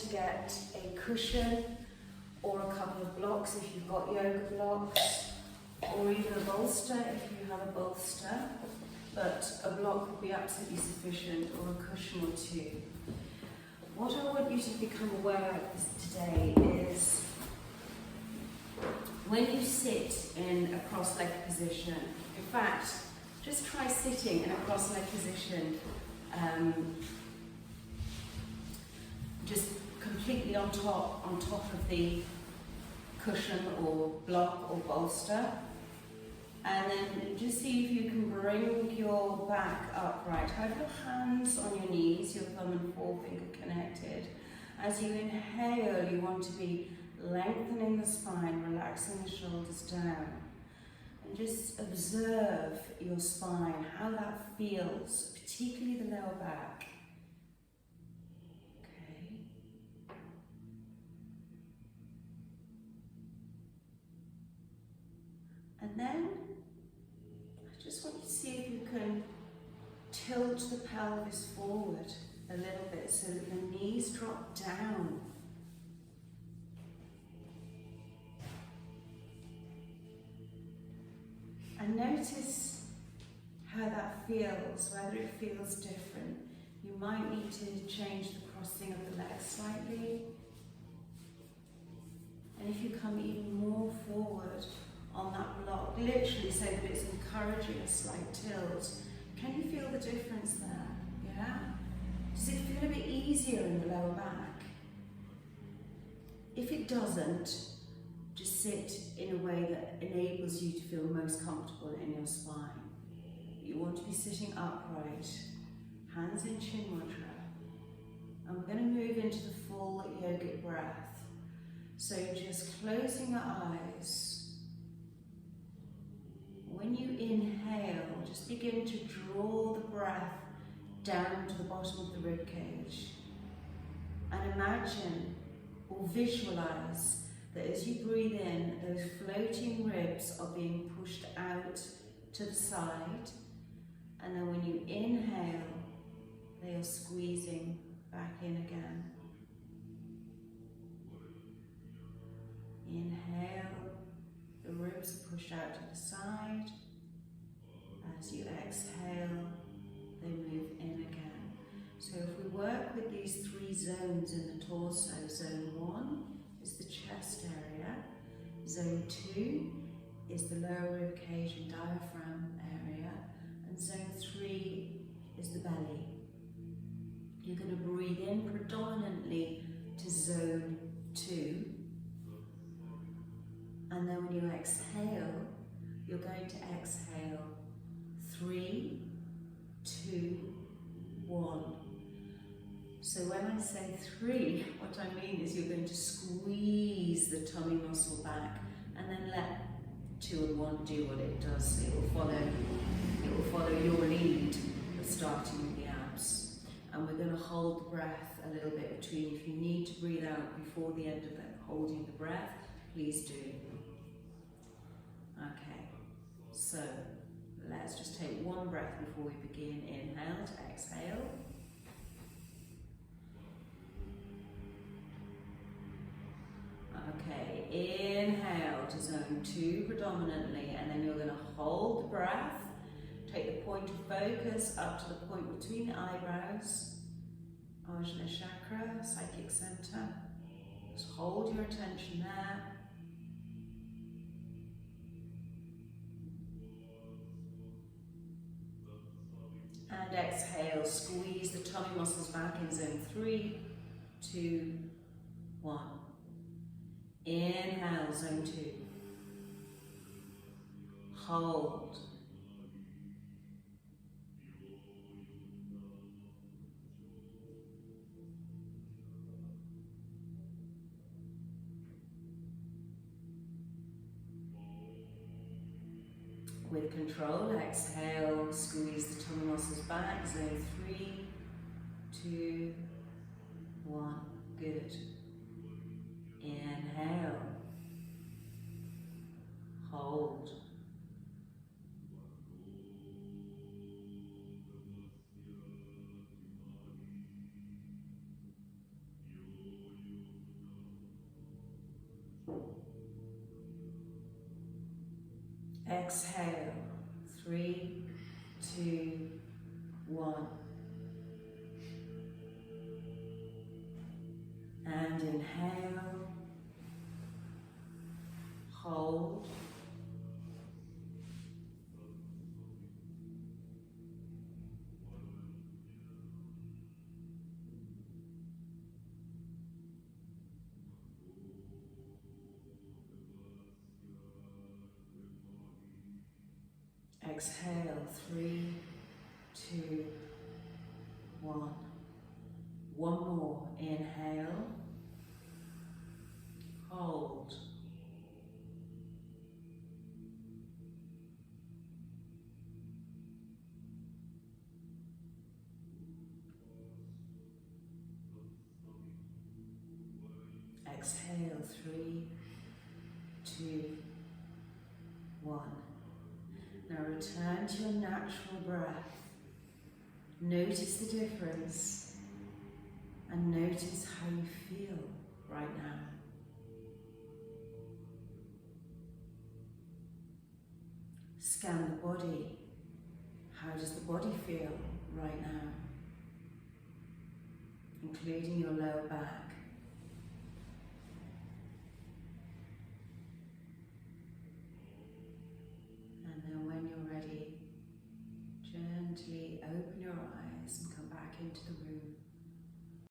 to get a cushion or a couple of blocks if you've got yoga blocks, or even a bolster if you have a bolster, but a block would be absolutely sufficient, or a cushion or two. What I want you to become aware of today is when you sit in a cross-legged position, in fact, just try sitting in a cross-legged position, just completely on top of the cushion or block or bolster, and then just see if you can bring your back upright. Have your hands on your knees, your thumb and forefinger connected. As you inhale, you want to be lengthening the spine, relaxing the shoulders down, and just observe your spine, how that feels, particularly the lower back. And then, I just want you to see if you can tilt the pelvis forward a little bit so that the knees drop down. And notice how that feels, whether it feels different. You might need to change the crossing of the legs slightly. And if you come even more forward on that block, literally so that it's encouraging a slight tilt. Can you feel the difference there? Yeah? Does it feel a bit easier in the lower back? If it doesn't, just sit in a way that enables you to feel most comfortable in your spine. You want to be sitting upright, hands in chin mudra. And we're going to move into the full yogic breath. So just closing your eyes. When you inhale, just begin to draw the breath down to the bottom of the rib cage. And imagine or visualize that as you breathe in, those floating ribs are being pushed out to the side. And then when you inhale, they are squeezing back in again. Inhale. The ribs are pushed out to the side. As you exhale, they move in again. So if we work with these three zones in the torso, zone 1 is the chest area, zone 2 is the lower rib cage and diaphragm area, and zone 3 is the belly. You're going to breathe in predominantly to zone 2. And then when you exhale, you're going to exhale 3, 2, 1. So when I say 3, what I mean is you're going to squeeze the tummy muscle back and then let 2 and 1 do what it does. It will follow your lead of starting with the abs. And we're going to hold the breath a little bit between. If you need to breathe out before the end of that holding the breath, please do. Okay, so let's just take one breath before we begin. Inhale to exhale. Okay, inhale to zone 2 predominantly, and then you're going to hold the breath. Take the point of focus up to the point between the eyebrows, Ajna chakra, psychic center. Just hold your attention there. And exhale, squeeze the tummy muscles back in zone 3, 2, 1. Inhale, zone 2. Hold. With control, exhale, squeeze the tummy muscles back, zone 3, 2, 1, good. Inhale, hold. Exhale. 3, 2, 1. And inhale. Hold. Exhale, 3, 2, 1. One more. Inhale. Hold. Exhale, 3, 2, 1. Now return to your natural breath. Notice the difference and notice how you feel right now. Scan the body. How does the body feel right now? Including your lower back.